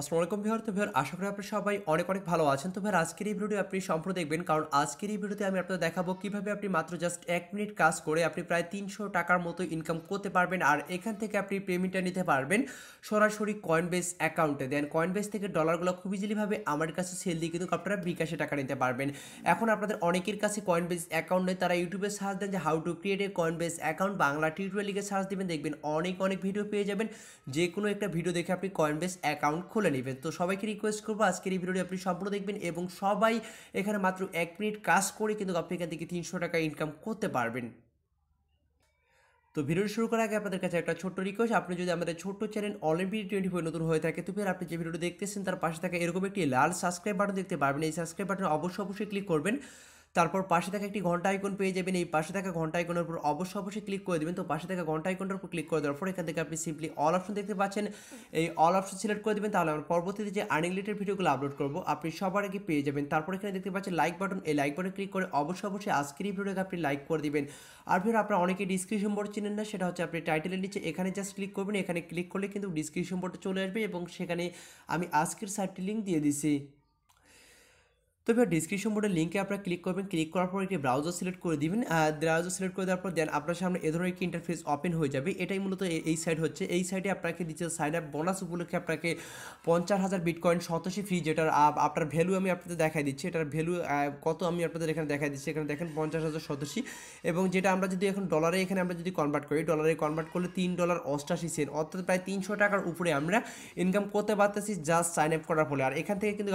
আসসালামু আলাইকুম ভিউয়ার। তো ভিউয়ার, আশা করি আপনারা সবাই অনেক অনেক ভালো আছেন। তো ভিউয়ার, আজকের এই ভিডিওটি আপনি সম্পূর্ণ দেখবেন, কারণ আজকের এই ভিডিওতে আমি আপনাদের দেখাবো কিভাবে আপনি মাত্র জাস্ট 1 মিনিট কাজ করে আপনি প্রায় 300 টাকার মতো ইনকাম করতে পারবেন। আর এখান থেকে আপনি পেমেন্টটা নিতে পারবেন সরাসরি কয়েনবেস অ্যাকাউন্টে। দেন কয়েনবেস থেকে ডলারগুলো খুব ইজিলিভাবে আমার কাছে সেল দিয়ে কিন্তু আপনারা বিকাশে টাকা নিতে পারবেন। এখন আপনাদের অনেকের কাছে কয়েনবেস অ্যাকাউন্ট নেই, তারা ইউটিউবে সার্চ দেন যে how to create a Coinbase account, Bangla tutorial লিখে সার্চ দিবেন, দেখবেন অনেক অনেক ভিডিও পেয়ে যাবেন। যে কোনো একটা ভিডিও দেখে আপনি কয়েনবেস অ্যাকাউন্ট খুলে নেবেন। তো সবাইকে রিকোয়েস্ট করবো আজকের এই ভিডিওটি আপনি সম্পূর্ণ দেখবেন এবং সবাই এখানে মাত্র 1 মিনিট কাজ করে কিন্তু আপনি এখান থেকে 300 টাকা ইনকাম করতে পারবেন। তো ভিডিওটি শুরু করার আগে আপনাদের কাছে একটা ছোট্ট রিকোয়েস্ট, আপনি যদি আমাদের ছোট্ট চ্যানেল অলিম্পিক 24 নতুন হয়ে থাকে, তো ফের আপনি যে ভিডিওটি দেখতেছেন তার পাশে থাকা এরকম একটি লাল সাবস্ক্রাইব বাটন দেখতে পারবেন। এই সাবস্ক্রাইব বাটনে অবশ্যই ক্লিক করবেন। তারপর পাশে থাকা একটি ঘন্টা আইকন পেয়ে যাবেন। এই পাশে থাকা ঘন্টা আইকনের উপর অবশ্যই ক্লিক করে দেবেন। তো পাশে থাকা ঘন্টা আইকনটার উপর ক্লিক করে দেওয়ার পর এখান থেকে আপনি সিম্পলি অল অপশন দেখতে পাচ্ছেন, এই অল অপশন সিলেক্ট করে দেবেন। তাহলে আমরা পরবর্তীতে যে আর্নিং রিলেটেড ভিডিওগুলো আপলোড করবো আপনি সবার আগে পেয়ে যাবেন। তারপর এখানে দেখতে পাচ্ছেন লাইক বাটন, এই লাইক বাটনে ক্লিক করে অবশ্যই আজকের এই ভিডিওটাকে আপনি লাইক করে দিবেন। আর ভিডিও আপনারা অনেকে ডিসক্রিপশন বোর্ড চিনেন না, সেটা হচ্ছে আপনি টাইটেলের নিচে এখানে জাস্ট ক্লিক করবেন। এখানে ক্লিক করলে কিন্তু ডিসক্রিপশন বোর্ডে চলে আসবে এবং সেখানে আমি আজকের সাইটটি লিঙ্ক দিয়ে দিছি। তো এবার ডিসক্রিপশন বোর্ডের লিঙ্কে আপনারা ক্লিক করবেন। ক্লিক করার পর একটি ব্রাউজার সিলেক্ট করে দিবেন। ব্রাউজার সিলেক্ট করে দেওয়ার পর দেন আপনার সামনে এ ধরনের একটি ইন্টারফেস ওপেন হয়ে যাবে। এটাই মূলত এই সাইট হচ্ছে। এই সাইটে আপনাকে দিচ্ছে সাইন আপ বোনাস উপলক্ষে আপনাকে 50,000 বিটকয়েন সতোশি ফ্রি, যেটার আপনার ভ্যালু আমি আপনাদের দেখাই দিচ্ছি। এটার ভ্যালু কত আমি আপনাদের এখানে দেখাই দিচ্ছি। এখানে দেখেন 50,000 সতোশি, এবং যেটা আমরা যদি এখন ডলারে এখানে আমরা যদি কনভার্ট করি, ডলারে কনভার্ট করলে $3.88, অর্থাৎ প্রায় 300 টাকার উপরে আমরা ইনকাম করতে পারতেছি জাস্ট সাইন আপ করার ফলে। আর এখান থেকে কিন্তু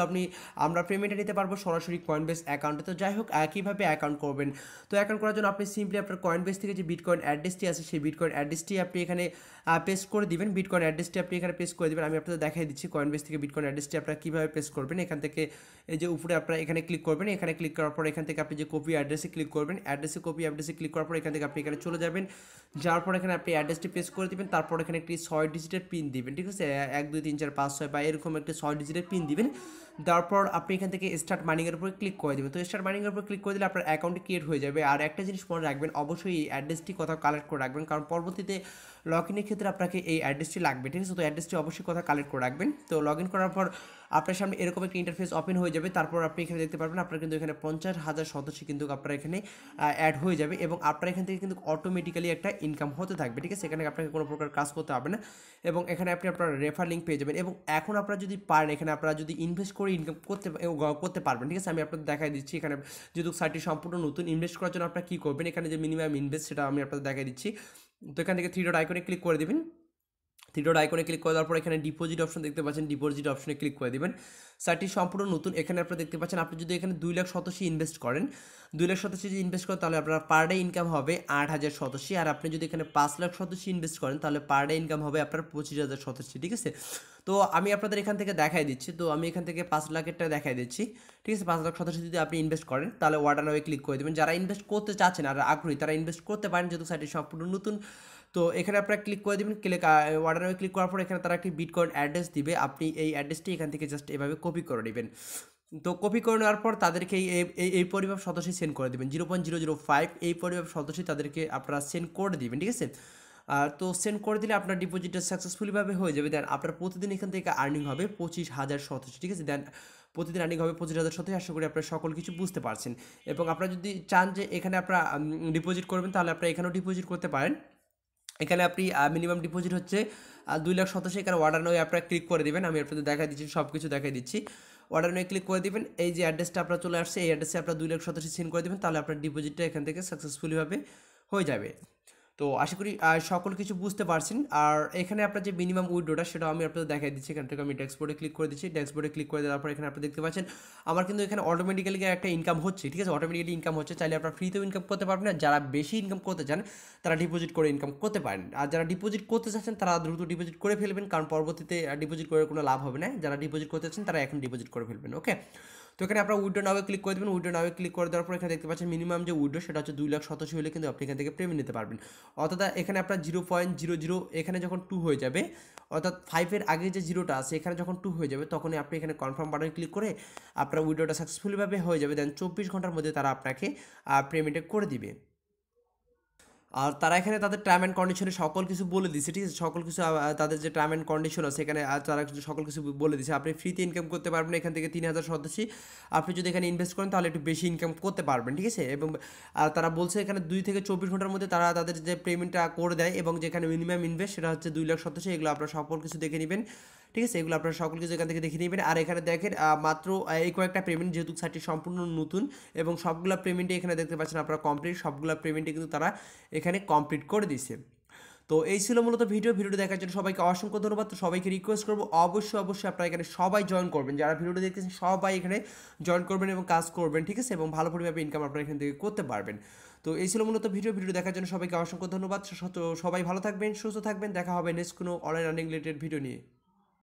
আমরা পেমেন্টটা নিতে পারবো সরাসরি কয়েনবেস অ্যাকাউন্টে। তো যাই হোক, কীভাবে অ্যাকাউন্ট করবেন? তো অ্যাকাউন্ট করার জন্য আপনি সিম্পলি আপনার কয়েনবেস থেকে যে বিটকয়েন অ্যাড্রেসটি আছে সেই বিটকয়েন অ্যাড্রেসটি আপনি এখানে পেস্ট করে দিবেন। বিটকয়েন অ্যাড্রেসটি আপনি এখানে পেস্ট করে দিবেন। আমি আপনাদের দেখাই দিচ্ছি কয়েনবেস থেকে বিটকয়েন অ্যাড্রেসটি আপনারা কীভাবে পেস্ট করবেন। এখান থেকে এই যে উপরে আপনারা এখানে ক্লিক করবেন। এখানে ক্লিক করার পর এখান থেকে আপনি যে কপি অ্যাড্রেসে ক্লিক করবেন। কপি অ্যাড্রেসে ক্লিক করার পর এখান থেকে আপনি এখানে চলে যাবেন। যাওয়ার পর এখানে আপনি অ্যাড্রেসটি পেস্ট করে দিবেন। তারপর এখানে একটি 6 ডিজিটের পিন দিবেন, ঠিক আছে? 1 2 3 4 5 6 বা এরকম একটি 6 ডিজিটের পিন দিবেন। তারপর আপনি এখান থেকে স্টার্ট মাইনিংয়ের উপর ক্লিক করে দেবেন। তো স্টার্ট মাইনিংয়ের উপর ক্লিক করে দিলে আপনার অ্যাকাউন্টটি ক্রিয়েট হয়ে যাবে। আর একটা জিনিস মনে রাখবেন, অবশ্যই এই অ্যাড্রেসটি কোথাও কালেক্ট করে রাখবেন, কারণ পরবর্তীতে লগ ইনের ক্ষেত্রে আপনাকে এই অ্যাড্রেসটি লাগবে, ঠিক আছে? তো অ্যাড্রেসটি অবশ্যই কোথাও কালেক্ট করে রাখবেন। তো লগ ইন করার পর আপনার সামনে এরকম একটা ইন্টারফেস ওপেন হয়ে যাবে। তারপর আপনি এখানে দেখতে পারবেন আপনার কিন্তু এখানে 50,000 সদস্য কিন্তু আপনার এখানে অ্যাড হয়ে যাবে এবং আপনার এখান থেকে কিন্তু অটোমেটিক্যালি একটা ইনকাম হতে থাকবে, ঠিক আছে? এখানে আপনাকে কোনো প্রকার কাজ করতে হবে না এবং এখানে আপনি আপনার রেফার লিঙ্ক পেয়ে যাবেন। এবং এখন আপনারা যদি পারেন, এখানে আপনারা যদি ইনভেস্ট করে ইনকাম করতে পারবেন, ঠিক আছে? আমি আপনাদের দেখাই দিচ্ছি। এখানে যেহেতু সাইটটি সম্পূর্ণ নতুন, ইনভেস্ট করার জন্য আপনারা কী করবেন, এখানে যে মিনিমাম ইনভেস্ট সেটা আমি আপনাদের দেখাই দিচ্ছি। তো এখান থেকে 3 ডট আইকনে ক্লিক করে দেবেন। 3 ডট আইকনে ক্লিক করে দেওয়ার পর এখানে ডিপোজিট অপশন দেখতে পাচ্ছেন, ডিপোজিট অপশনে ক্লিক করে দিবেন। সাইটটি সম্পূর্ণ নতুন। এখানে আপনারা দেখতে পাচ্ছেন আপনি যদি এখানে 2 লাখ সতোশি ইনভেস্ট করেন, 2 লাখ সতোশি যদি ইনভেস্ট করেন তাহলে আপনার পার ডে ইনকাম হবে 8,000 সতোশি। আর আপনি যদি এখানে 5 লাখ সতোশি ইনভেস্ট করেন তাহলে পার ডে ইনকাম হবে আপনার 25,000 সতোশি, ঠিক আছে? তো আমি আপনাদের এখান থেকে দেখাই দিচ্ছি। তো আমি এখান থেকে 5 লাখেরটা দেখাই দিচ্ছি, ঠিক আছে? 5 লাখ সতোশি যদি আপনি ইনভেস্ট করেন তাহলে ওয়াটার নামে ক্লিক করে দেবেন। যারা ইনভেস্ট করতে চাচ্ছেন আর আগ্রহী তারা ইনভেস্ট করতে পারেন, যেহেতু সাইটটি সম্পূর্ণ নতুন। তো এখানে আপনারা ক্লিক করে দেবেন। ওয়ার্ডারে ক্লিক করার পর এখানে তারা একটি বিটকয়েন অ্যাড্রেস দিবে। আপনি এই অ্যাড্রেসটি এখান থেকে জাস্ট এভাবে কপি করে নেবেন। তো কপি করে নেওয়ার পর তাদেরকে এই পরিমাপ সদস্য সেন্ড করে দেবেন 0.005। এই পরিমাপ সদস্য তাদেরকে আপনারা সেন্ড করে দিবেন, ঠিক আছে? তো সেন্ড করে দিলে আপনার ডিপোজিটটা সাকসেসফুলিভাবে হয়ে যাবে। দেন আপনার প্রতিদিন এখান থেকে আর্নিং হবে 25,000 সদস্য, ঠিক আছে? দেন প্রতিদিন আর্নিং হবে 25,000 সদস্য। আশা করি আপনারা সকল কিছু বুঝতে পারছেন। এবং আপনারা যদি চান যে এখানে আপনারা ডিপোজিট করবেন তাহলে আপনারা এখানেও ডিপোজিট করতে পারেন। এখানে আপনি মিনিমাম ডিপোজিট হচ্ছে 2 লাখ সতোশি। এখানে অর্ডার নয় আপনারা ক্লিক করে দেবেন। আমি আপনাদের দেখাই দিচ্ছি, সব কিছু দেখাই দিচ্ছি। অর্ডার নয় ক্লিক করে দিবেন। এই যে অ্যাড্রেসটা আপনার চলে আসছে, এই অ্যাড্রেসে আপনার 2 লাখ সতোশি সেন্ড করে দেবেন, তাহলে আপনার ডিপোজিটটা এখান থেকে সাকসেসফুলিভাবে হয়ে যাবে। তো আশা করি সকল কিছু বুঝতে পারছেন। আর এখানে আপনার যে মিনিমাম উইথড্রটা সেটাও আমি আপনাদের দেখাই দিচ্ছি। এখান থেকে আমি ড্যাশবোর্ডে ক্লিক করে দিচ্ছি। ড্যাশবোর্ডে ক্লিক করে দেওয়ার পর এখানে আপনি দেখতে পাচ্ছেন আমার কিন্তু এখানে অটোমেটিক্যালি একটা ইনকাম হচ্ছে, ঠিক আছে? অটোমেটিক্যালি ইনকাম হচ্ছে। চাইলে আপনারা ফ্রিতেও ইনকাম করতে পারবেন। আর যারা বেশি ইনকাম করতে চান তারা ডিপোজিট করে ইনকাম করতে পারেন। আর যারা ডিপোজিট করতে চাচ্ছেন তারা দ্রুত ডিপোজিট করে ফেলবেন, কারণ পরবর্তীতে ডিপোজিট করে কোনো লাভ হবে না। যারা ডিপোজিট করতে চান তারা এখন ডিপোজিট করে ফেলবেন, ওকে? তো এখানে আপনারা উইড্রো নাও ক্লিক করে দেবেন। উইড্রো নাও ক্লিক করে দেওয়ার পর এখানে দেখতে পাচ্ছেন মিনিমাম যে উইড্রো সেটা হচ্ছে 2 লাখ সতোশি হলে কিন্তু আপনি এখান থেকে পেমেন্ট নিতে পারবেন। অর্থাৎ এখানে আপনার 0.00 এখানে যখন 2 হয়ে যাবে, অর্থাৎ 5-এর আগে যে জিরোটা আছে এখানে যখন 2 হয়ে যাবে তখনই আপনি এখানে কনফার্ম বাটনে ক্লিক করে আপনার উইড্রোটা সাকসেসফুলিভাবে হয়ে যাবে। দেন 24 ঘন্টার মধ্যে তারা আপনাকে পেমেন্টে করে দিবে। আর তারা এখানে তাদের টার্ম অ্যান্ড কন্ডিশনে সকল কিছু বলে দিচ্ছে, ঠিক আছে? সকল কিছু তাদের যে টার্ম অ্যান্ড কন্ডিশন আছে এখানে তারা সকল কিছু বলে দিচ্ছে। আপনি ফ্রিতে ইনকাম করতে পারবেন এখান থেকে 3000 সদস্য। আপনি যদি এখানে ইনভেস্ট করেন তাহলে একটু বেশি ইনকাম করতে পারবেন, ঠিক আছে? এবং তারা বলছে এখানে 2 থেকে 24 ঘন্টার মধ্যে তারা তাদের যে পেমেন্টটা করে দেয়, এবং যেখানে মিনিমাম ইনভেস্ট সেটা হচ্ছে 2 লাখ সদস্য। এগুলো আপনারা সকল কিছু দেখে নেবেন, ঠিক আছে? এগুলো আপনারা সকল কিছু এখান থেকে দেখে নেবেন। আর এখানে দেখেন মাত্র এই কয়েকটা পেমেন্ট, যেহেতু সাইটটি সম্পূর্ণ নতুন এবং সবগুলা পেমেন্টে এখানে দেখতে পাচ্ছেন আপনারা কমপ্লিট, সবগুলা পেমেন্টে কিন্তু তারা এখানে কমপ্লিট করে দিছে। তো এই ছিল মূলত ভিডিওটি দেখার জন্য সবাইকে অসংখ্য ধন্যবাদ। তো সবাইকে রিকোয়েস্ট করবো অবশ্যই আপনারা এখানে সবাই জয়েন করবেন, যারা ভিডিওটি দেখতেছেন সবাই এখানে জয়েন করবেন এবং কাজ করবেন, ঠিক আছে? এবং ভালো পরিমাণে ইনকাম আপনারা এখান থেকে করতে পারবেন। তো এই ছিল মূলত ভিডিওটি দেখার জন্য সবাইকে অসংখ্য ধন্যবাদ। তো সবাই ভালো থাকবেন, সুস্থ থাকবেন, দেখা হবে নেক্সট কোনো অনলাইন আর্নিং রিলেটেড ভিডিও নিয়ে।